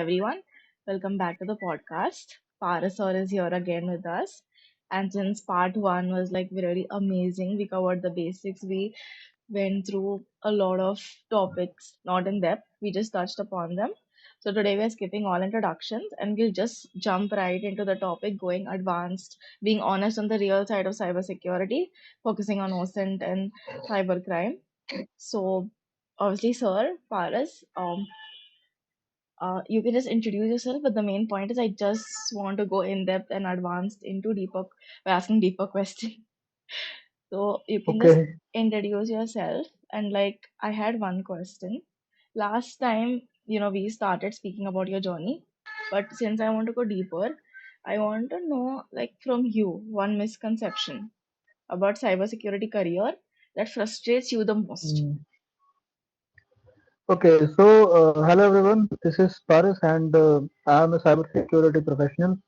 everyone. Welcome back to the podcast. Parasor is here again with us. And since part one was like really amazing, we covered the basics. We went through a lot of topics, not in depth. We just touched upon them. So today we're skipping all introductions and we'll just jump right into the topic, going advanced, being honest on the real side of cybersecurity, focusing on OSINT and cybercrime. So obviously, sir, Paras, you can just introduce yourself, but the main point is I just want to go in depth and advanced into deeper by asking deeper questions. So you can just Okay, introduce yourself. And like I had one question. Last time, we started speaking about your journey, but since I want to go deeper, I want to know like from you one misconception about cybersecurity career that frustrates you the most. mm, okay. So, hello everyone. This is Paris, and I am a cybersecurity professional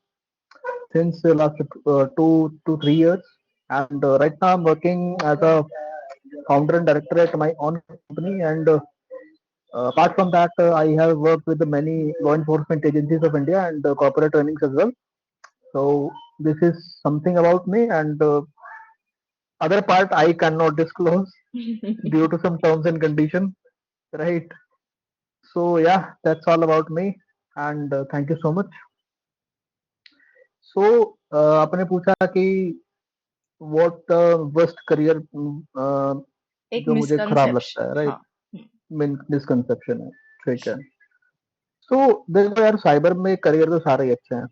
since the last 2 to 3 years. And right now, I'm working as a founder and director at my own company. And apart from that, I have worked with the many law enforcement agencies of India and corporate trainings as well. So, this is something about me, and other part I cannot disclose due to some terms and conditions. Right. So yeah, that's all about me, and thank you so much. So आपने पूछा कि what worst career एक जो मुझे खराब लगता है, misconception, right? हाँ. हम्म. मिसकंसेप्शन है, ठीक है। तो देखो यार, साइबर में करियर तो सारे ही अच्छे हैं,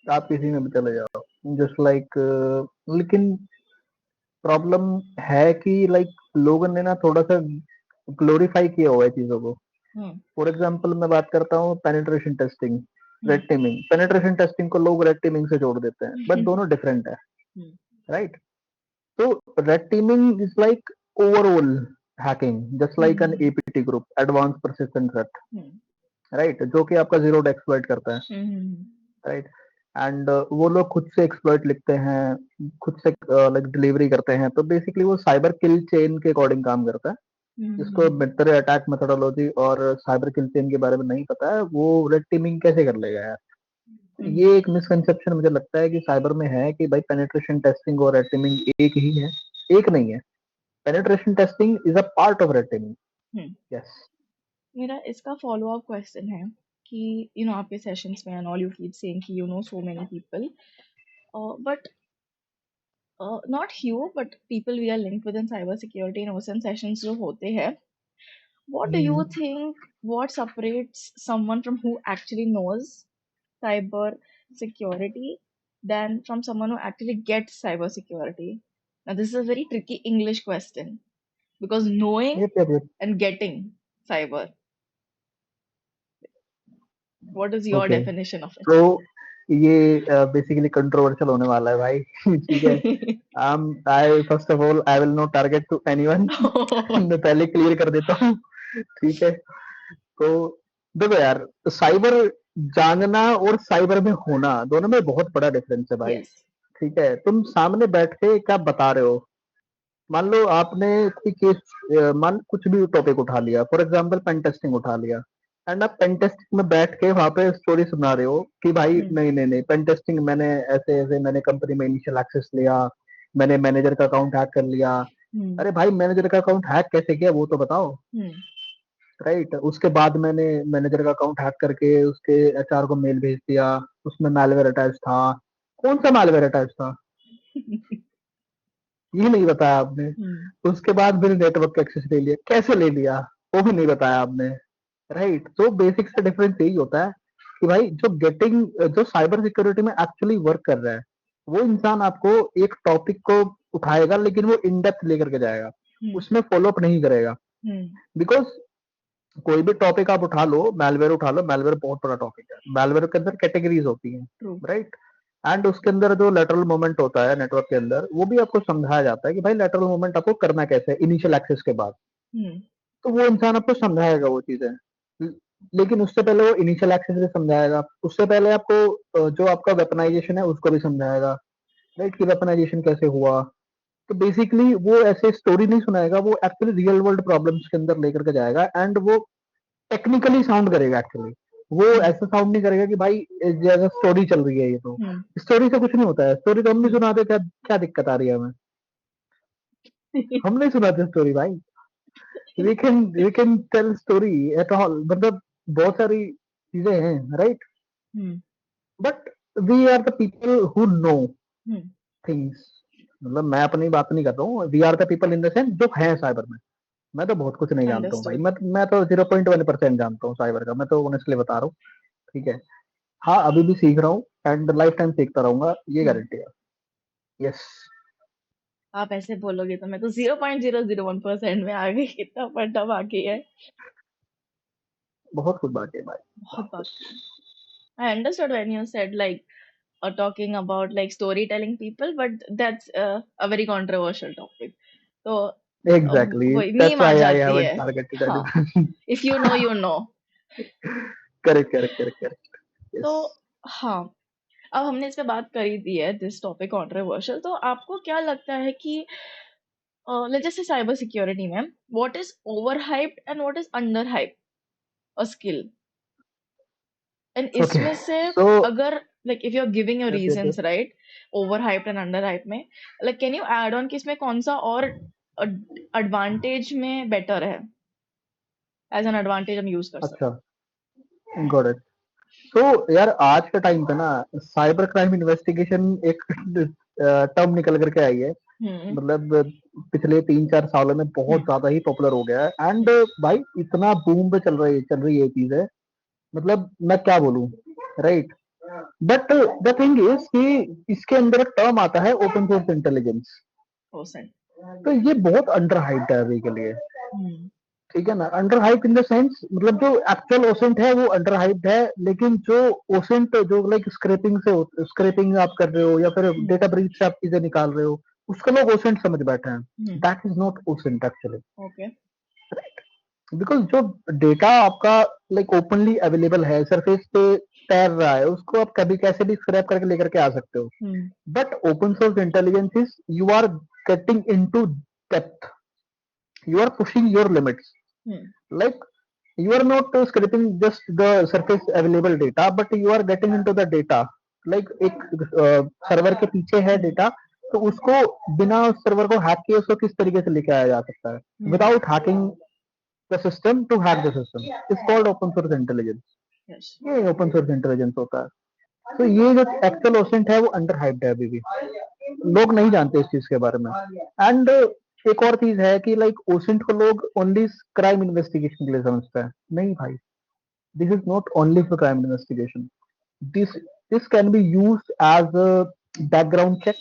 आप किसी में भी चले जाओ, जस्ट लाइक, लेकिन प्रॉब्लम है कि लाइक लोगों ने ना थोड़ा सा ग्लोरीफाई किया हुआ है चीजों को। हम्म. फॉर एग्जाम्पल मैं बात करता हूँ penetration testing, hmm. Red teaming. Penetration testing को लोग रेड टीमिंग से जोड़ देते हैं, बट दोनों डिफरेंट है, हम्म. राइट? तो red teeming is like overall hacking, just like an hmm. APT group, advance persistent threat, hmm. Right, जो कि आपका जीरो डे एक्सप्लॉइट करता है, हम्म. राइट। एंड वो लोग खुद से एक्सप्लॉइट लिखते हैं, खुद से लाइक डिलीवरी करते हैं, तो बेसिकली वो साइबर किल चेन के अकॉर्डिंग काम करता है। जिसको हम्म. बेहतर अटैक मेथोडोलॉजी और साइबर किल चेन के बारे में नहीं पता है, वो रेड टीमिंग कैसे कर लेगा यार? हम्म. ये एक मिसकंसेप्शन मुझे लगता है कि साइबर में है कि भाई पेनिट्रेशन टेस्टिंग और रेड टीमिंग एक ही है। एक नहीं है। Penetration testing is a part of red teeming. Hmm. Yes. मेरा इसका फॉलो अप क्वेश्चन है कि आपके सेशंस में and all you keep saying कि so many people but not you but people we are linked with in cyber security in OSINT sessions जो होते हैं, what do you think, what separates someone from who actually knows cyber security than from someone who actually gets cyber security? Now this is a very tricky English question because knowing yup yup yup. and getting cyber, what is your okay, definition of तो ये basically controversial होने वाला है भाई। ठीक है। it? I first of all I will not target to anyone. मैं पहले क्लियर कर देता हूँ। ठीक है। तो देखो यार, साइबर जानना और साइबर में होना दोनों में बहुत बड़ा डिफरेंस है भाई। Yes. ठीक है, तुम सामने बैठ के क्या बता रहे हो? मान लो आपने कोई केस, मान कुछ भी टॉपिक उठा लिया, फॉर एग्जांपल पेन टेस्टिंग उठा लिया, एंड आप पेन टेस्टिंग में बैठ के वहां पे स्टोरी सुना रहे हो कि भाई Hmm. नहीं नहीं नहीं, पेन टेस्टिंग मैंने ऐसे ऐसे मैंने कंपनी में इनिशियल एक्सेस लिया, मैंने मैनेजर का अकाउंट हैक कर लिया। Hmm. अरे भाई, मैनेजर का अकाउंट हैक कैसे किया वो तो बताओ, Hmm. राइट? उसके बाद मैंने मैनेजर का अकाउंट हैक करके उसके एचआर को मेल भेज दिया, उसमें मैलवेयर अटैच था। कौन सा मैलवेयर अटैच था? ये नहीं बताया आपने। Hmm. उसके बाद फिर नेटवर्क का एक्सेस ले लिया, कैसे ले लिया वो भी नहीं बताया आपने, राइट? तो बेसिक से डिफरेंस यही होता है कि भाई जो साइबर सिक्योरिटी में एक्चुअली वर्क कर रहा है, वो इंसान आपको एक टॉपिक को उठाएगा, लेकिन वो इन डेप्थ लेकर के जाएगा, Hmm. उसमें फॉलो अप नहीं करेगा। Hmm. बिकॉज कोई भी टॉपिक आप उठा लो, मैलवेयर उठा लो, मैलवेयर बहुत बड़ा टॉपिक है। मैलवेयर के अंदर कैटेगरीज होती हैं, True. राइट? एंड उसके अंदर जो लेटरल मूवमेंट होता है नेटवर्क के अंदर, वो भी आपको समझाया जाता है कि भाई लेटरल मूवमेंट आपको करना कैसे है इनिशियल एक्सेस के बाद। Hmm. तो वो इंसान आपको समझाएगा वो चीजें, लेकिन उससे पहले वो इनिशियल एक्सेस भी समझाएगा, उससे पहले आपको जो आपका वेपनाइजेशन है उसको भी समझाएगा, राइट? कि वेपनाइजेशन कैसे हुआ। तो बेसिकली वो ऐसे स्टोरी नहीं सुनाएगा, वो एक्चुअली रियल वर्ल्ड प्रॉब्लम्स के अंदर लेकर के जाएगा, एंड वो टेक्निकली साउंड करेगा एक्चुअली। वो हम्म ऐसा साउंड नहीं करेगा कि भाई जैसा स्टोरी चल रही है ये तो। हम्म स्टोरी से कुछ नहीं होता है, स्टोरी तो हम नहीं हम्म सुनाते, क्या क्या दिक्कत आ रही है हमें? हम नहीं सुनाते स्टोरी भाई। We can tell story at all, मतलब बहुत सारी चीजें हैं, right? Hmm but we are the people who know hmm things. मतलब मैं अपनी बात नहीं कर रहा हूँ, we are the people in the sense जो है साइबर में। मैं तो बहुत कुछ नहीं जानता हूँ भाई, अंडरस्टूड। मैं तो 0.1% जानता हूँ साइबर का, मैं तो ऑनेस्टली बता रहा हूँ। ठीक है। हाँ, अभी भी सीख रहा हूँ एंड लाइफ टाइम सीखता रहूंगा, ये हम्म गारंटी है। यस। आप ऐसे बोलोगे तो मैं तो 0.001% में आ गई, कितना पढ़ना बाकी है। बहुत कुछ बाकी है भाई, बहुत बहुत बाकी कुछ। है। I understood when you said like talking about like storytelling people, but that's a very controversial topic. तो एग्जैक्टली, वही meme that's ah why I जाती हैवंट है। टारगेटेड हाँ, anyone. if you know you know। Correct correct correct correct. तो yes. हाँ, अब हमने इस पे बात कर ही दी है, दिस टॉपिक कंट्रोवर्शियल, तो आपको क्या लगता है कि let's just say cyber security में what is over hyped and what is under hyped a skill, and okay. इसमें से सो अगर like if you are giving your yes yes reasons yes. Right, over hyped and under hype में, like can you add on कि इसमें कौन सा और advantage में बेटर है, एज एन एडवांटेज हम यूज कर अच्छा, सकते गॉट इट। सो यार, आज के टाइम पे ना साइबर क्राइम इन्वेस्टिगेशन एक टर्म निकल करके आई है। हैं। मतलब पिछले 3-4 सालों में बहुत हम्म ज्यादा ही पॉपुलर हो गया है एंड हम्म भाई इतना बूम पे चल रही है ये चीज है। मतलब मैं क्या बोलूं, right? But the thing is कि इसके अंदर एक टर्म आता है ओपन सोर्स इंटेलिजेंस। परसेंट। तो ये बहुत अंडर हाइप्ड है अभी के लिए। हम्म ठीक है ना, under hype in the sense, मतलब जो एक्चुअल ओसेंट है वो अंडर हाइप्ड है, लेकिन जो ओसेंट जो लाइक स्क्रैपिंग आप कर रहे हो या फिर हम्म डेटा ब्रीच से आप चीजें निकाल रहे हो, उसको लोग ओसेंट समझ बैठे हैं। Hmm that is not OSINT actually. Okay. Because जो डेटा आपका लाइक ओपनली अवेलेबल है, सरफेस पे तैर रहा है, उसको आप कभी कैसे भी स्क्रैप करके लेकर के आ सकते हो। Hmm but open source intelligence is you are getting into depth, you are pushing your limits. Hmm Like you are not scraping just the surface available data, but you are getting into the data। like एक server के पीछे है हम्म data, तो उसको बिना उस server को hack किए उसको किस तरीके से लेके आया जा सकता है, hmm without hacking the system to hack the system, is called open source intelligence. Yes. ये ओपन सोर्स इंटेलिजेंस होता है। तो ये जो एक्चुअल ओसेंट है वो अंडर हाइप्ड है अभी भी, लोग नहीं जानते इस चीज के बारे में। एंड एक और चीज है कि लाइक ओसेंट को लोग ओनली क्राइम इन्वेस्टिगेशन के लिए समझते हैं। नहीं भाई, this is not only for crime investigation. This this can be used as a background check.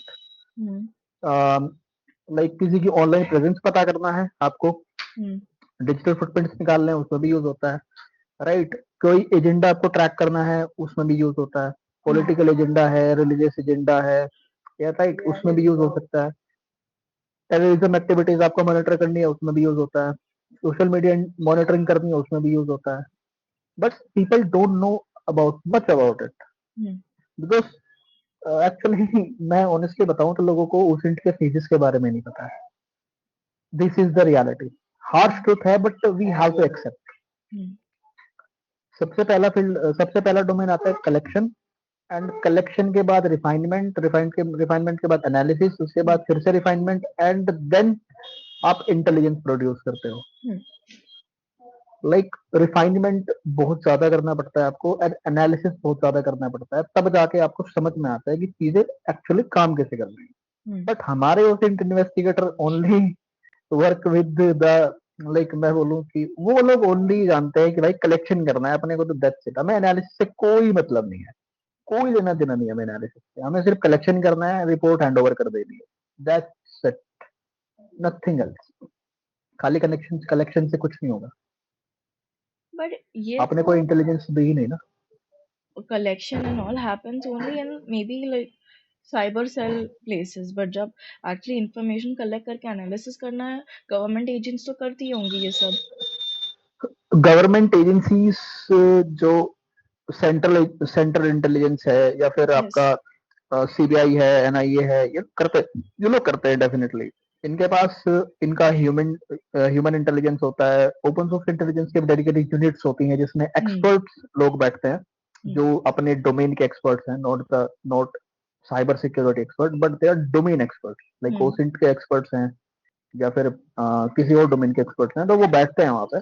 Hmm like किसी की ऑनलाइन प्रेजेंस पता करना है आपको, हम्म डिजिटल फुटप्रिंट्स निकालने हैं, उसमें भी यूज होता है, राइट? कोई एजेंडा आपको ट्रैक करना है, उसमें भी यूज होता है। हम्म पॉलिटिकल एजेंडा है, रिलीजियस एजेंडा है, या राइट, उसमें भी यूज हो सकता है। टेररिज्म एक्टिविटीज आपको मॉनिटर करनी है, उसमें भी यूज होता है। सोशल मीडिया मॉनिटरिंग करनी है, उसमें भी यूज होता है। But people don't know about much about it, hmm because actually मैं ऑनेस्टली बताऊं तो लोगों को ओसेंट के फीचर्स के बारे में नहीं पता है। This is the reality, harsh hmm truth है, but we have to accept. Hmm सबसे पहला डोमेन आता है कलेक्शन, एंड कलेक्शन के बाद रिफाइनमेंट के बाद एनालिसिस, उसके हम्म बाद फिर से रिफाइनमेंट, एंड देन आप इंटेलिजेंस प्रोड्यूस करते हो। हम्म लाइक रिफाइनमेंट बहुत ज्यादा करना पड़ता है आपको, एंड एनालिसिस बहुत ज्यादा करना पड़ता है, तब जाके आपको समझ में आता है कि चीजें एक्चुअली काम कैसे कर रही है। हम्म बट हमारे OSINT investigator only work with the, like मैं बोलूं कि वो लोग ओनली जानते हैं कि भाई कलेक्शन करना है अपने को, तो दैट्स इट। हमें एनालिसिस से कोई मतलब नहीं है, कोई लेना देना नहीं है हमें एनालिसिस से, हमें सिर्फ कलेक्शन करना है, रिपोर्ट हैंड ओवर कर देनी है, दैट्स इट, नथिंग एल्स। खाली कनेक्शन कलेक्शन से कुछ नहीं होगा। बट ये आपने तो कोई इंटेलिजेंस दी ही नहीं ना। collection and all happens only in maybe like cyber cell places, but जब actually information collect करके analysis करना है, government agents तो करती होंगी ये सब। गवर्नमेंट एजेंसीज जो सेंट्रल इंटेलिजेंस है, या फिर यस। आपका सीबीआई है, एनआईए है, ये लोग करते हैं डेफिनेटली। इनके पास इनका ह्यूमन इंटेलिजेंस होता है, ओपन सोर्स इंटेलिजेंस के डेडिकेटेड यूनिट्स होती हैं जिसमें हम्म। एक्सपर्ट्स लोग बैठते हैं हम्म। जो अपने डोमेन के एक्सपर्ट्स हैं, not cyber security expert but they are domain experts, like hmm. OSINT के एक्सपर्ट्स हैं या फिर किसी और डोमेन के एक्सपर्ट्स हैं, तो वो बैठते हैं वहां पे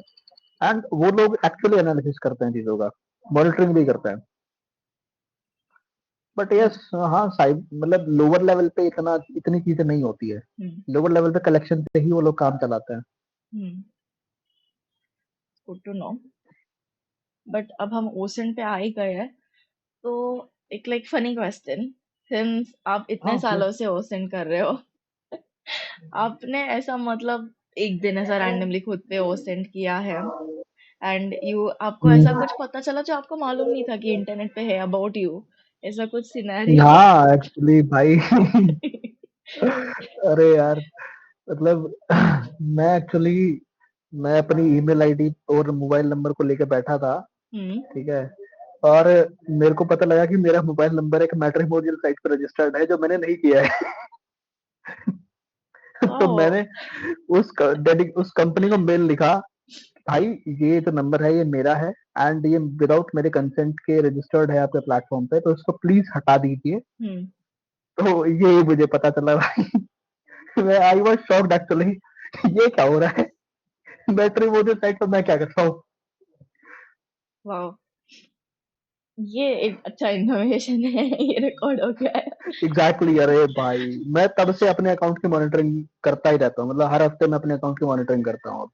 एंड वो लोग एक्चुअली एनालिसिस करते हैं चीजों का, मॉनिटरिंग भी करते हैं। बट But, यस, हाँ साइब मतलब लोअर लेवल पे इतनी चीजें नहीं होती है। हम्म। लोअर लेवल पे कलेक्शन से ही वो लोग काम चलाते हैं। Hmm. Good to know. But अब हम ओशन पे आ ही गए हैं, तो एक लाइक फनी क्वेश्चन, सिंस आप हाँ इतने प्लीज। सालों से ओशन कर रहे हो, आपने ऐसा मतलब एक दिन ऐसा रैंडमली खुद पे ओसेंड किया है एंड यू आपको ऐसा कुछ पता चला जो आपको मालूम नहीं था कि इंटरनेट पे है अबाउट यू, ऐसा कुछ सिनेरियो? हाँ एक्चुअली भाई अरे यार, मतलब मैं एक्चुअली मैं अपनी ईमेल आईडी और मोबाइल नंबर को लेके बैठा था, हम्म। ठीक है, और मेरे को पता लगा कि मेरा मोबाइल नंबर एक मैट्रिमोनियल साइट पर रजिस्टर्ड है जो मैंने नहीं किया है। तो ओह। मैंने उस कंपनी को मेल लिखा, भाई ये जो नंबर है ये मेरा है एंड ये विदाउट मेरे कंसेंट के रजिस्टर्ड है आपके प्लेटफॉर्म पे, तो इसको प्लीज हटा दीजिए। हम्म। तो ये मुझे पता चला भाई। मैं आई वॉज शॉक्ड एक्चुअली, ये क्या हो रहा है, बैटरी वो साइड पर मैं क्या कर रहा हूँ। वाह, ये एक अच्छा इन्फॉर्मेशन है, ये रिकॉर्ड हो गया है। एग्जैक्टली exactly, अरे भाई मैं तब से अपने अकाउंट की मॉनिटरिंग करता ही रहता हूँ, मतलब हर हफ्ते मैं अपने अकाउंट की मॉनिटरिंग करता हूँ।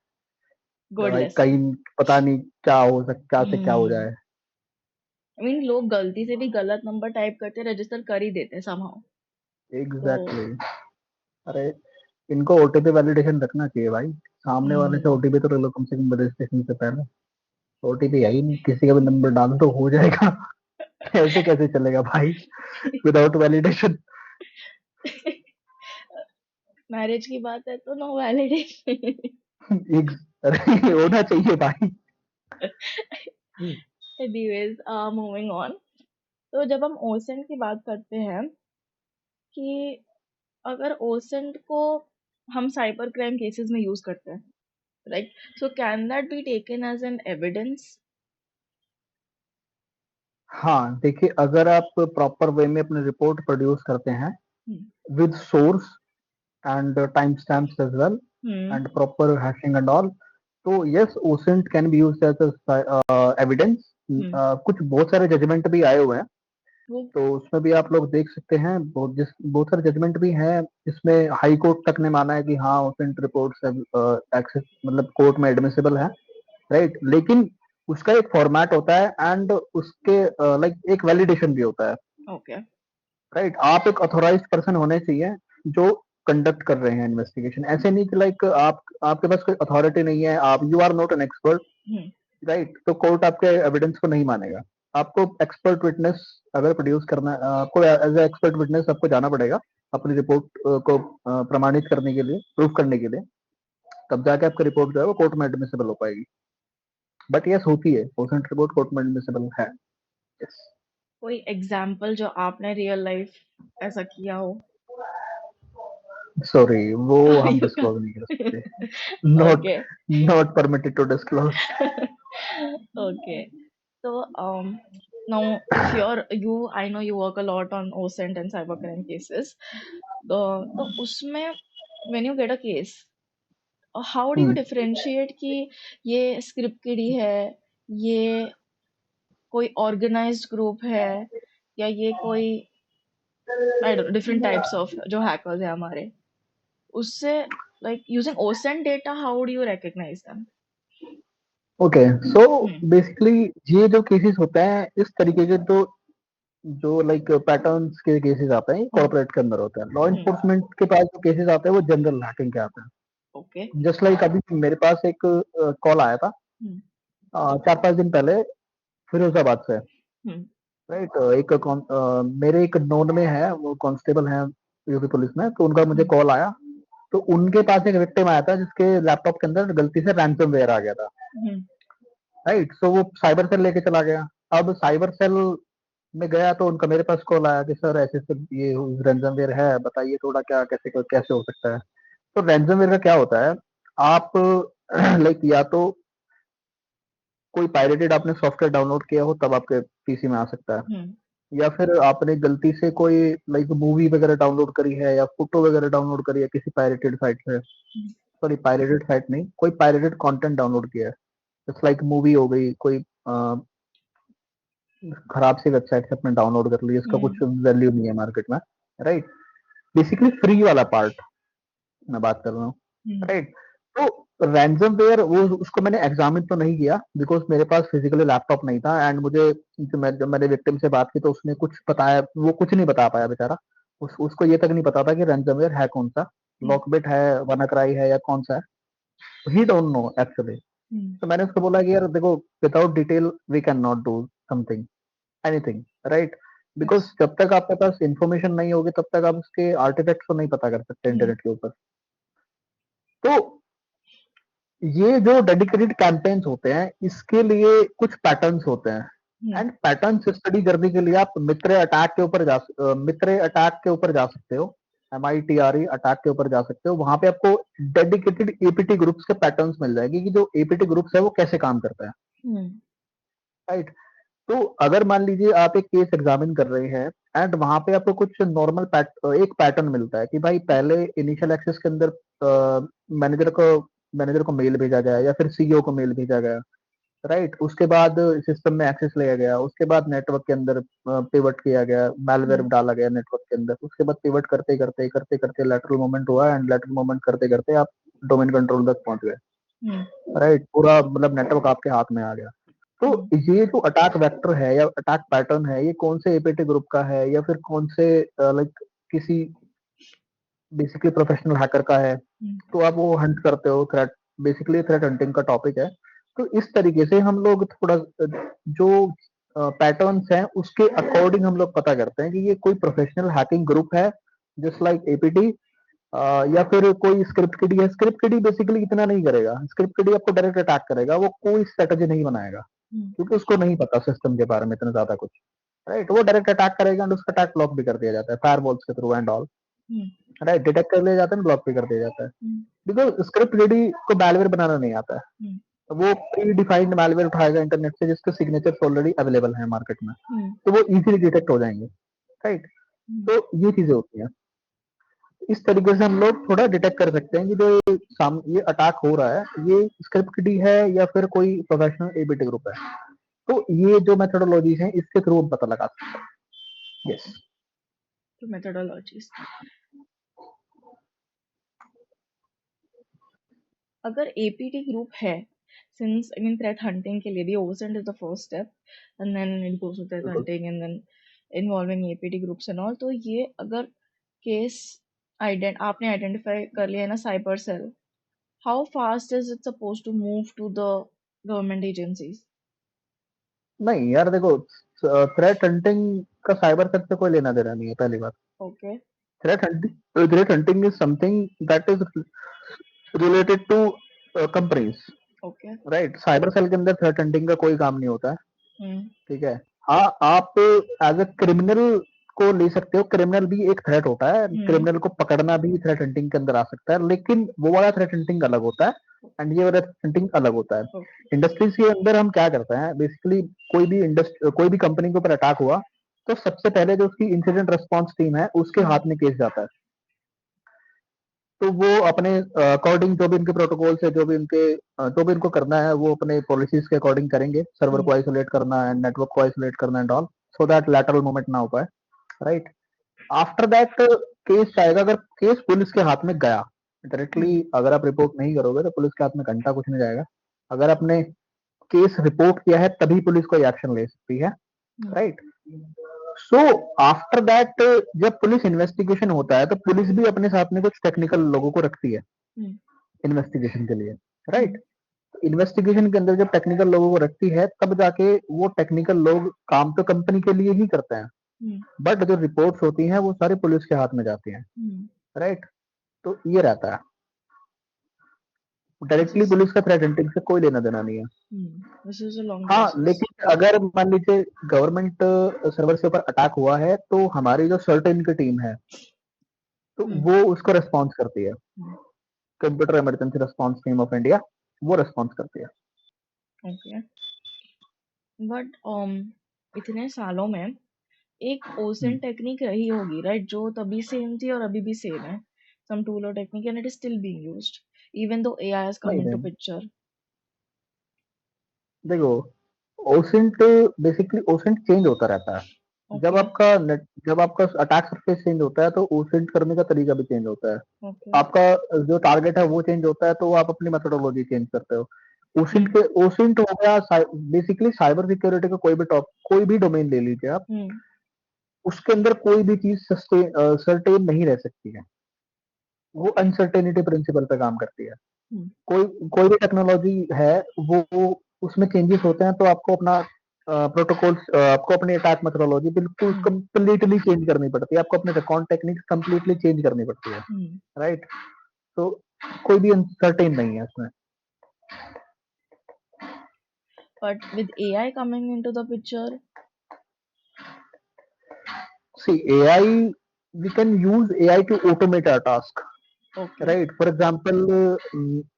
गुड भाई लेसन। कहीं पता नहीं क्या से क्या हो हम्म। जाए। आई मीन लोग गलती से भी गलत नंबर टाइप करते रजिस्टर कर ही देते समहाउ। तो एग्जैक्टली exactly. अरे इनको ओटीपी वैलिडेशन रखना चाहिए भाई, सामने वाले से हम्म। ओटीपी तो ले लो कम से कम रजिस्ट्रेशन से पहले। ओटीपी है ही नहीं, किसी का भी नंबर डाल तो हो जाएगा। ऐसे कैसे चलेगा भाई विदाउट वैलिडेशन। मैरिज की बात है तो नो वैलिडेशन। अरे होना चाहिए भाई। Anyways, moving on. तो जब हम ओसेंट की बात करते हैं कि अगर ओसेंट को हम साइबर क्राइम केसेस में यूज करते हैं, right, so can that be taken as an evidence? हाँ देखिए, अगर आप प्रॉपर वे में अपनी रिपोर्ट प्रोड्यूस करते हैं hmm. With source and time stamps as well hmm. And proper hashing and all, तो yes OSINT can be used as evidence. Hmm. कुछ बहुत सारे जजमेंट भी आए हुए हैं, वो। तो उसमें भी आप लोग देख सकते हैं, बहुत सारे जजमेंट भी हैं जिसमें हाई कोर्ट तक ने माना है कि हाँ ओसेंट रिपोर्ट्स एक्सेस मतलब कोर्ट में एडमिसिबल है, राइट। लेकिन उसका एक फॉर्मेट होता है एंड उसके लाइक एक वैलिडेशन भी होता है, ओके। राइट। आप एक ऑथोराइज्ड पर्सन होने चाहिए जो कंडक्ट कर रहे हैं इन्वेस्टिगेशन, ऐसे नहीं कि लाइक आप आपके पास कोई अथॉरिटी नहीं है, आप you are not an expert, hmm. Right, तो कोर्ट आपके एविडेंस को नहीं मानेगा। आपको एक्सपर्ट विटनेस अगर प्रोड्यूस करना है, आपको एज ए एक्सपर्ट विटनेस आपको जाना पड़ेगा अपनी रिपोर्ट को प्रमाणित करने के लिए, प्रूफ करने के लिए, तब जाके आपकी रिपोर्ट जो है वो कोर्ट में एडमिसिबल हो पाएगी। बट यस होती है, परसेंट रिपोर्ट कोर्ट में एडमिसिबल है। यस। कोई एग्जाम्पल जो आपने रियल लाइफ ऐसा किया हो? सॉरी वो हम यू डिस्क्लोज नहीं कर सकते, can. Not okay. Not permitted to disclose. Okay. So, now if you, I know you work a lot on OSINT and cybercrime cases. तो उसमें when you get a case, how do you differentiate कि ये script किडी है, ये कोई organized group है, या ये कोई I don't know different types of जो hackers है हमारे, उससे like using OSINT data, how do you recognize them? Okay, so hmm. Basically ये जो केसेस होते हैं इस तरीके के, तो जो लाइक पैटर्न्स के केसेस आते हैं हम्म। कॉर्पोरेट के अंदर होते हैं, लॉ हम्म। इन्फोर्समेंट के पास जो केसेस आते हैं वो जनरल हैकिंग के आते ओके। हैं। जस्ट लाइक अभी मेरे पास एक कॉल आया था हम्म। 4-5 दिन पहले फिरोजाबाद से, हम्म। राइट। मेरे एक नोन में है, वो कांस्टेबल है यूपी पुलिस में, तो उनका मुझे हम्म। कॉल आया। तो उनके पास एक विक्टिम आया था जिसके लैपटॉप के अंदर गलती से रैंसमवेयर आ गया था, हम्म। राइट। सो वो साइबर सेल लेके चला गया। अब साइबर सेल में गया तो उनका मेरे पास कॉल आया कि सर ऐसे ऐसे ये रैंसमवेयर है, बताइए थोड़ा क्या कैसे कैसे हो सकता है। तो रैंसमवेयर का क्या होता है, आप लाइक या तो कोई पायरेटेड आपने सॉफ्टवेयर डाउनलोड किया हो तब आपके पीसी में आ सकता है, हम्म। या फिर आपने गलती से कोई लाइक मूवी वगैरह डाउनलोड करी है या फोटो वगैरह डाउनलोड करी है किसी पायरेटेड साइट से, हम्म। सॉरी पायरेटेड साइट नहीं, कोई पायरेटेड कंटेंट डाउनलोड किया है, जस्ट लाइक मूवी हो गई, कोई खराब सी वेबसाइट से आपने डाउनलोड कर ली, इसका कुछ हम्म। वैल्यू नहीं है मार्केट में, राइट। बेसिकली फ्री वाला पार्ट मैं बात कर रहा हूँ, हम्म। राइट। तो रैंसमवेयर वो उसको मैंने एग्जामिन तो नहीं किया बिकॉज मेरे पास फिजिकली लैपटॉप नहीं था, एंड मुझे जब मैंने विक्टिम से बात की तो उसने कुछ बताया, वो कुछ नहीं बता पाया बेचारा, उसको ये तक नहीं पता था कि रैंसमवेयर है कौन सा, हम्म। लॉकबिट है, वानाक्राई है या कौन सा है, he don't know actually. Hmm. तो मैंने उसको बोला कि यार देखो, without detail we can not do something, anything, right. Because yes. जब तक आपके पास इंफॉर्मेशन नहीं होगी तब तक आप उसके आर्टिफैक्ट्स को नहीं पता कर सकते हम्म। इंटरनेट के ऊपर। तो ये जो डेडिकेटेड कैंपेन्स होते हैं इसके लिए कुछ पैटर्न्स होते हैं, हम्म। एंड पैटर्न्स स्टडी करने के लिए आप मित्र अटैक के ऊपर मित्र अटैक के ऊपर जा सकते हो, MITRE अटैक के ऊपर जा सकते हो, वहां पे आपको डेडिकेटेड एपीटी ग्रुप्स के पैटर्न्स मिल जाएंगे कि जो एपीटी ग्रुप्स है वो कैसे काम करता है, हम्म। राइट। तो अगर मान लीजिए आप एक केस एग्जामिन कर रहे हैं एंड वहां पे आपको कुछ नॉर्मल एक पैटर्न मिलता है कि भाई पहले इनिशियल एक्सेस के अंदर मैनेजर को मैनेजर को मेल भेजा गया या फिर सीईओ को मेल भेजा गया, राइट। उसके बाद सिस्टम में एक्सेस लिया गया, उसके बाद नेटवर्क के अंदर पिवट किया गया, मैलवेयर हम्म। डाला गया नेटवर्क के अंदर, उसके बाद पिवट करते करते करते करते लेटरल मूवमेंट हुआ, एंड लेटरल मूवमेंट करते करते आप डोमेन कंट्रोल तक पहुंच गए, हम्म। राइट। पूरा मतलब नेटवर्क आपके हाथ में आ गया। तो हम्म। ये जो अटैक वेक्टर है या अटैक पैटर्न है, ये कौन से एपीटी ग्रुप का है या फिर कौन से लाइक किसी बेसिकली प्रोफेशनल हैकर का है, हम्म। तो आप वो हंट करते हो, थ्रेट, बेसिकली थ्रेट हंटिंग का टॉपिक है। तो इस तरीके से हम लोग थोड़ा जो पैटर्न्स हैं उसके अकॉर्डिंग हम लोग पता करते हैं कि ये कोई प्रोफेशनल हैकिंग ग्रुप है जस्ट लाइक एपीटी, या फिर कोई स्क्रिप्ट किडी है। स्क्रिप्ट किडी बेसिकली इतना नहीं करेगा, स्क्रिप्ट किडी आपको डायरेक्ट अटैक करेगा, वो कोई स्ट्रेटेजी नहीं बनाएगा हम्म। क्योंकि उसको नहीं पता सिस्टम के बारे में इतना ज्यादा कुछ, राइट। वो डायरेक्ट अटैक करेगा एंड उसका अटैक ब्लॉक भी कर दिया जाता है फायरवॉल्स के through and all, hmm. Right. Detect कर लिया जाता है, ब्लॉक भी कर दिया जाता है, हम्म। बिकॉज स्क्रिप्ट रेडी को मैलवेयर बनाना नहीं आता है। हम्म। तो वो प्री डिफाइंड मैलवेयर उठाएगा इंटरनेट से जिसके सिग्नेचर्स ऑलरेडी अवेलेबल है मार्केट में, हम्म। तो वो इजीली डिटेक्ट हो जाएंगे, राइट। हम्म। तो ये चीजें होती हैं, इस तरीके से हम लोग थोड़ा डिटेक्ट कर सकते हैं कि जो ये अटैक हो रहा है ये स्क्रिप्ट डी है या फिर कोई प्रोफेशनल एबीटी ग्रुप है। तो ये जो मेथोडोलॉजीज हैं इसके थ्रू हम पता लगा सकते हैं। यस। ओके। तो मेथोडोलॉजीज, अगर एपीटी ग्रुप है, since I mean threat hunting के लिए भी OSINT is the first step, and then it goes to threat बिल्कुल। Hunting and then involving APT groups and all, तो ये अगर केस आपने आइडेंटिफाई कर लिया है ना cyber cell, how fast is it suppose to move to the government agencies? नहीं यार देखो, थ्रेट हंटिंग का साइबर सेल से कोई लेना देना नहीं है, पहली बात। Okay. Threat hunting is something that is related to companies, okay. Right. Cyber cell के अंदर थ्रेट हंटिंग का कोई काम नहीं होता है, हम्म। ठीक है। हाँ, आप एज ए क्रिमिनल को ले सकते हो, क्रिमिनल भी एक थ्रेट होता है, हम्म। क्रिमिनल को पकड़ना भी थ्रेट हंटिंग के अंदर आ सकता है, लेकिन वो वाला थ्रेट हंटिंग अलग होता है एंड ये वाला थ्रेट हंटिंग अलग होता है। ओके। इंडस्ट्रीज के अंदर हम क्या करते हैं बेसिकली, कोई भी कंपनी के ऊपर अटैक हुआ तो सबसे पहले जो उसकी इंसिडेंट रिस्पॉन्स टीम है उसके हम्म। हाथ में केस जाता है। तो वो अपने अकॉर्डिंग जो भी उनके प्रोटोकॉल है, जो भी उनको करना है वो अपने पॉलिसीज के अकॉर्डिंग करेंगे, सर्वर हम्म। को आइसोलेट करना है, नेटवर्क को आइसोलेट करना and all, so that lateral movement ना हो पाए, राइट। आफ्टर दैट केस जाएगा, अगर केस पुलिस के हाथ में गया हम्म। डायरेक्टली, अगर आप रिपोर्ट नहीं करोगे तो पुलिस के हाथ में घंटा कुछ नहीं जाएगा। अगर आपने केस रिपोर्ट किया है तभी पुलिस कोई एक्शन ले सकती है, हम्म। राइट। सो आफ्टर दैट जब पुलिस इन्वेस्टिगेशन होता है तो पुलिस भी अपने साथ में कुछ टेक्निकल लोगों को रखती है हम्म। इन्वेस्टिगेशन के लिए, राइट। हम्म। इन्वेस्टिगेशन के अंदर जब टेक्निकल लोगों को रखती है तब जाके वो टेक्निकल लोग काम तो कंपनी के लिए ही करते हैं, हम्म। बट जो रिपोर्ट्स होती हैं वो सारी पुलिस के हाथ में जाती हैं, हम्म। राइट। तो ये रहता है, दिस डायरेक्टली इज पुलिस का थ्रेट हंटिंग से कोई लेना देना नहीं है। दिस इज अ लॉन्ग हाँ, प्रोसेस। लेकिन अगर मान लीजिए गवर्नमेंट सर्वर के ऊपर अटैक हुआ है तो हमारी जो सर्टेन की टीम है तो हम्म। वो उसको रेस्पॉन्स करती है, computer emergency response team of India, वो रिस्पॉन्स करती है। ओके, बट इतने सालों में एक ओसन टेक्निक रही होगी, राइट, जो तभी सेम थी और अभी भी सेम है, some tool or technique, and it is still being used even though AI has come नहीं into नहीं, picture. देखो, ओसेंट बेसिकली ओसेंट चेंज होता रहता है। जब Okay. आपका नेट जब आपका अटैक सरफेस चेंज होता है तो ओसेंट करने का तरीका भी चेंज होता है। Okay. आपका जो टारगेट है वो चेंज होता है, तो आप अपनी मेथोडोलॉजी चेंज करते हो। OSINT Hmm. के ओसेंट हो गया बेसिकली साइबर सिक्योरिटी का कोई भी डोमेन ले लीजिए आप, Hmm. उसके अंदर कोई भी चीज सर्टेन नहीं रह सकती है। वो Okay. अनसर्टेनिटी प्रिंसिपल पे काम करती है। Hmm. कोई कोई भी टेक्नोलॉजी है, वो उसमें चेंजेस होते हैं, तो आपको अपना प्रोटोकॉल, आपको अपनी अटैक मेथोडोलॉजी बिल्कुल Hmm. कंप्लीटली चेंज करनी पड़ती है, आपको अपने रिकॉर्ड टेक्निक्स कंप्लीटली चेंज करनी पड़ती है। Hmm. राइट। तो कोई भी अनसर्टेन नहीं है उसमें। But with AI coming into the picture. See AI, we can use AI to automate our task. Okay. Right, for example,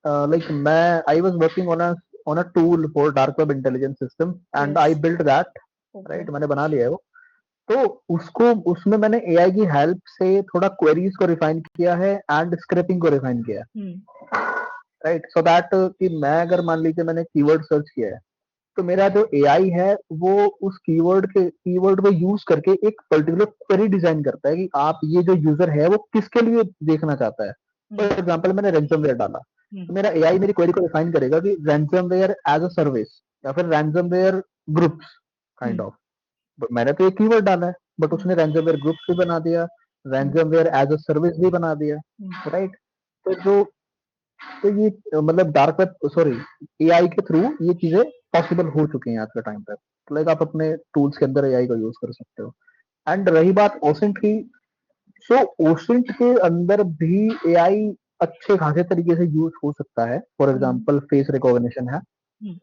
like मैं I was working on a tool for dark web intelligence system and I Yes. Built that. Okay. Right, मैंने बना लिया है वो। तो उसको उसमें मैंने एआई की हेल्प से थोड़ा क्वेरीज को रिफाइन किया है एंड स्क्रैपिंग को रिफाइन किया है। Hmm. राइट, सो दैट कि मैं अगर मान लीजिए मैंने कीवर्ड सर्च किया है, तो मेरा जो एआई है वो उस कीवर्ड को यूज करके एक पर्टिकुलर क्वेरी डिजाइन करता है कि आप ये जो यूजर है वो किसके लिए देखना चाहता है। Hmm. फॉर एग्जाम्पल, मैंने रैंसमवेयर डाला, Hmm. तो मेरा एआई मेरी क्वेरी को डिफाइन करेगा कि रैंसमवेयर एज अ सर्विस या फिर ransomware groups kind Hmm. Of. मैंने तो एक कीवर्ड डाला है, बट Hmm. उसने रैंसमवेयर ग्रुप्स भी बना दिया, Hmm. Ransomware as a service भी बना दिया। Hmm. राइट। तो जो तो ये मतलब डार्क वेब, सॉरी, एआई के थ्रू ये चीजें पॉसिबल हो चुकी हैं आज के टाइम पर। लाइक आप अपने टूल्स के अंदर एआई का यूज कर सकते हो। एंड रही बात ओसेंट की, सो ओसेंट के अंदर भी एआई अच्छे खासे तरीके से यूज हो सकता है। For Hmm. Example, face recognition है। Hmm.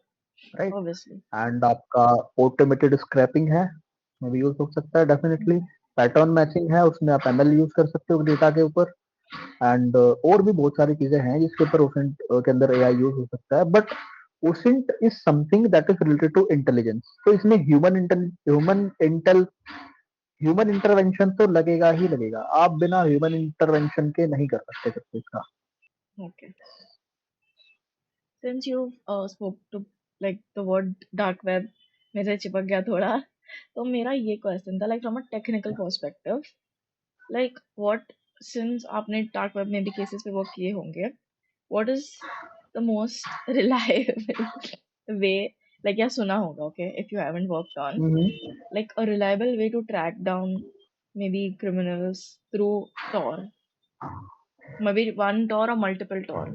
राइट। Obviously. एंड आपका ऑटोमेटेड स्क्रैपिंग है, उसमें भी यूज हो सकता है डेफिनेटली। Hmm. पैटर्न मैचिंग है, उसमें आप एमएल यूज कर सकते हो डेटा के ऊपर। एंड और भी बहुत सारी चीजें हैं जिसके ऊपर ओसेंट के अंदर एआई यूज हो सकता है। But OSINT is something that is related to intelligence, तो इसमें ह्यूमन इंटरवेंशन तो लगेगा ही लगेगा। आप बिना ह्यूमन इंटरवेंशन के नहीं कर सकते कुछ इसका। Okay. Since you spoke to like the word dark web, मेरे चिपक गया थोड़ा, तो मेरा ये क्वेश्चन था, like from a technical perspective, like what, since आपने डार्क वेब में भी केसेस पे वर्क किए होंगे, what is the most reliable way, like या सुना होगा, okay, if you haven't worked on, like a reliable way to track down maybe criminals through Tor, maybe one Tor or multiple Tor.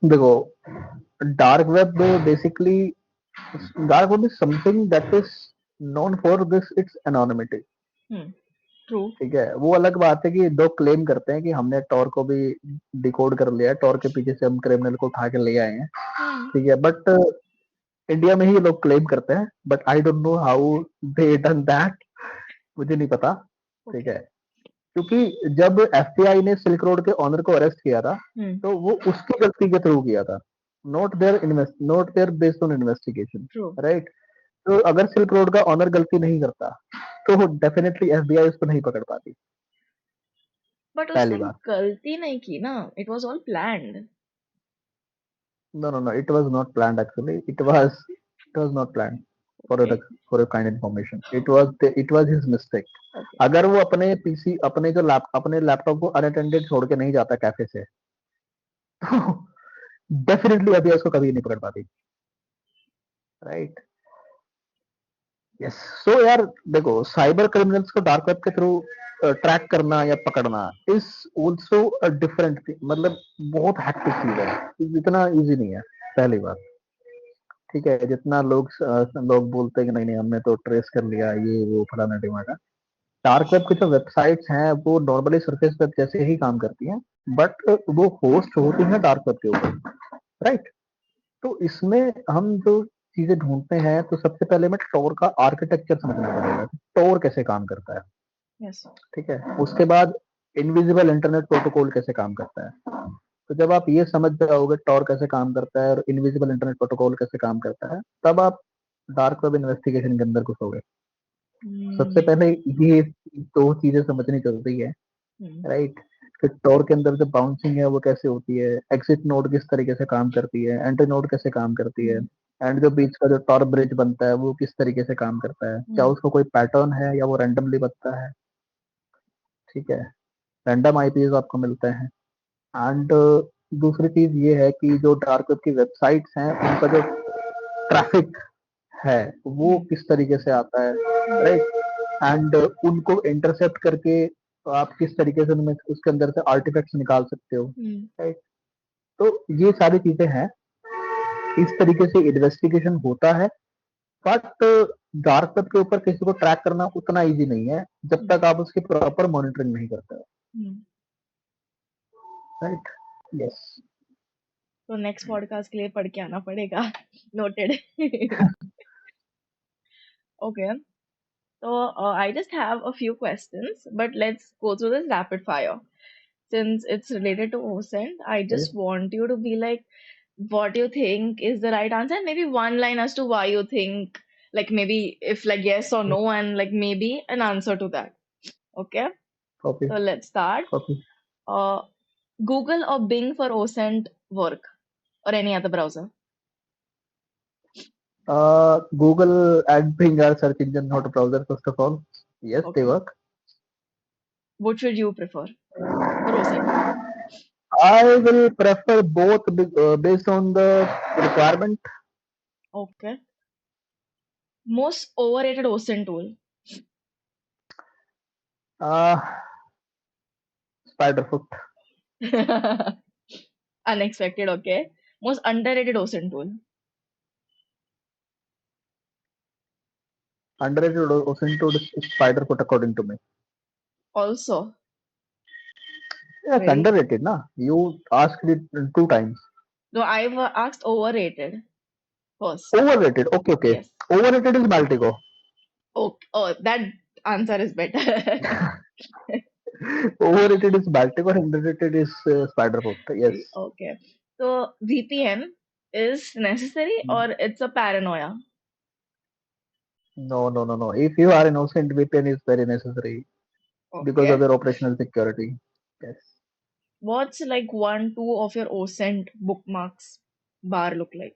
देखो, dark web basically, dark web is something that is known for this it's anonymity. Hmm. True. ठीक है, वो अलग बात है कि लोग claim करते हैं कि हमने टॉर को भी डिकोड कर लिया है, टॉर के पीछे से हम क्रिमिनल को उठा के ले आए हैं। Hmm. ठीक है, बट इंडिया में ही ये लोग क्लेम करते हैं, but I don't know how they done that, मुझे नहीं पता। ठीक Okay. है, क्योंकि जब एफबीआई ने सिल्क रोड के ऑनर को अरेस्ट किया था, Hmm. तो वो उसकी गलती के थ्रू किया था, not there based on investigation. True. Right. तो अगर सिल्क रोड का ऑनर गलती नहीं करता, तो डेफिनेटली एफबीआई उसको नहीं पकड़ पाती। बट पहली उसने बात, गलती नहीं की ना, it was all planned. no, no, no, it was not planned actually. It was not planned. For okay. a for a kind information, it was his mistake. Okay. अगर वो अपने लैपटॉप को अनअटेंडेड छोड़ के नहीं जाता कैफे से, तो डेफिनेटली अभी उसको कभी नहीं पकड़ पाती। राइट। यस। सो यार, देखो, साइबर क्रिमिनल्स को डार्क वेब के थ्रू ट्रैक करना या पकड़ना is also a different thing, मतलब बहुत हैक्टिक चीज है, इतना इजी नहीं है। पहली बात, ठीक है, जितना लोग बोलते हैं कि नहीं नहीं हमने तो ट्रेस कर लिया ये वो फलाना ढिमाना, डार्क वेब की जो वेबसाइट्स हैं वो नॉर्मली सरफेस वेब जैसे ही काम करती हैं, बट वो होस्ट होती हैं डार्क वेब के ऊपर। राइट। तो इसमें हम जो चीजें ढूंढते हैं, तो सबसे पहले हमें टोर का आर्किटेक्चर समझना पड़ेगा, टोर कैसे काम करता है। यस. ठीक है, उसके बाद इनविजिबल इंटरनेट प्रोटोकॉल कैसे काम करता है। तो जब आप ये समझ जाओगे टॉर कैसे काम करता है और इनविजिबल इंटरनेट प्रोटोकॉल कैसे काम करता है, तब आप डार्क वेब इन्वेस्टिगेशन के अंदर घुसोगे। सबसे हम्म। पहले ये दो चीजें समझनी जरूरी है, हम्म। राइट। कि टॉर के अंदर जो बाउंसिंग है वो कैसे होती है, एग्जिट नोड किस तरीके से काम करती है, एंट्री नोड कैसे काम करती है, हम्म। एंड जो बीच का जो टॉर ब्रिज बनता है वो किस तरीके से काम करता है, क्या हम्म। उसका कोई पैटर्न है या वो रैंडमली बनता है। ठीक है, रैंडम आईपीज आपको मिलते हैं। एंड दूसरी चीज ये है कि जो डार्क वेब की वेबसाइट्स हैं उनका जो ट्रैफिक है वो हम्म। किस तरीके से आता है, हम्म। राइट। एंड उनको इंटरसेप्ट करके आप किस तरीके से उनमें उसके अंदर से आर्टिफैक्ट्स निकाल सकते हो, हम्म। राइट। तो ये सारी चीजें हैं, इस तरीके से इन्वेस्टिगेशन होता है। बट डार्क वेब के ऊपर किसी को ट्रैक करना उतना इजी नहीं है जब हम्म। तक आप उसकी प्रॉपर मॉनिटरिंग नहीं करते हो, हम्म। राइट। यस। तो नेक्स्ट पॉडकास्ट के लिए पढ़ के आना पड़ेगा। Noted. Okay. So I just have a few questions, but let's go through this rapid fire. Since it's related to OSINT, I just want you to be like, what you think is the right answer, and maybe one line as to why you think, like maybe if like yes or no, and like maybe an answer to that. Okay, copy. so let's start. Copy. Uh, Google or Bing for OSINT work, or any other browser? Google and Bing are search engine, not a browser, first of all. Yes, they Okay, work. what should you prefer for OSINT? I will prefer both based on the requirement. Okay, most overrated OSINT tool. Uh, Spiderfoot. Unexpected, okay. Most underrated OSINT tool. Underrated OSINT is Spiderfoot, according to me. Also, Yes, very. underrated, na? You asked it two times. No, I've asked overrated first. Overrated. Okay, okay. Yes. Overrated is Baltico. Oh, oh, that answer is better. Overrated is Baltico, and underrated is Spiderfoot. Yes. Okay. So VPN is necessary or it's a paranoia? No, no, no, no. If you are innocent, VPN is very necessary because of Okay. their operational security. Yes. What's like one, two of your OSINT bookmarks bar look like?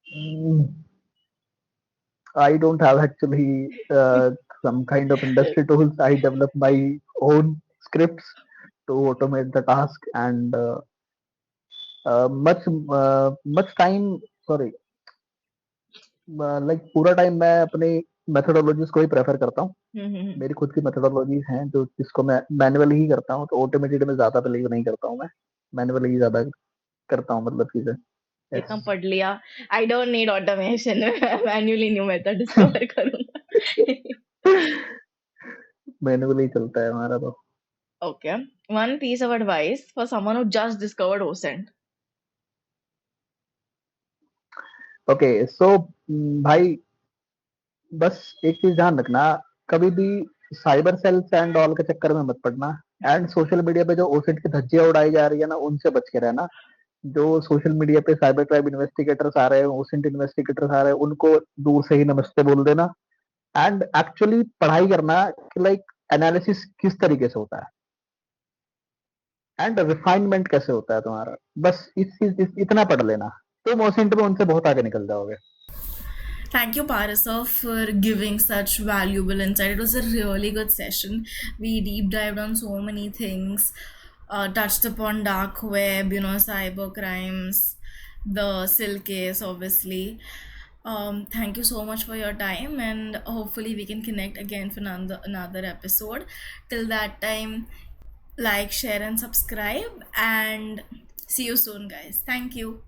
Mm, I don't have actually some kind of industry tools. I develop my own scripts to automate the task, and much time. Sorry, like पूरा time मैं अपनी methodologies को ही prefer करता हूँ। Hmm. मेरी खुद की methodologies हैं जो जिसको मैं मैनुअली ही करता हूँ, तो ऑटोमेटेड में ज्यादा बिलीव नहीं करता हूँ मैं, मैनुअली ही ज्यादा करता हूँ मतलब चीजें। इतना यस। पढ़ लिया। I don't need automation. Manually new method discover करूंगा। मैनुअली चलता है हमारा तो। Okay. One piece of advice for someone who just discovered OSINT. Okay so भाई, बस एक चीज ध्यान रखना, कभी भी साइबर सेल्स एंड ऑल के चक्कर में मत पड़ना। एंड सोशल मीडिया पे जो ओसिट की धज्जियां उड़ाई जा रही है ना, उनसे बच के रहना। जो सोशल मीडिया पे साइबर क्राइम इन्वेस्टिगेटर्स आ रहे हैं, ओसिंट इन्वेस्टिगेटर्स आ रहे हैं, उनको दूर से ही नमस्ते बोल देना। एंड एक्चुअली पढ़ाई करना कि लाइक एनालिसिस किस तरीके से होता है एंड रिफाइनमेंट कैसे होता है तुम्हारा। बस इतना पढ़ लेना, तुम ओसिंट में उनसे बहुत आगे निकल जाओगे। Thank you, Parasov, for giving such valuable insight. It was a really good session. We deep dived on so many things, touched upon dark web, cyber crimes, the Silk case, obviously. Thank you so much for your time, and hopefully we can connect again for another episode. Till that time, like, share, and subscribe, and see you soon, guys. Thank you.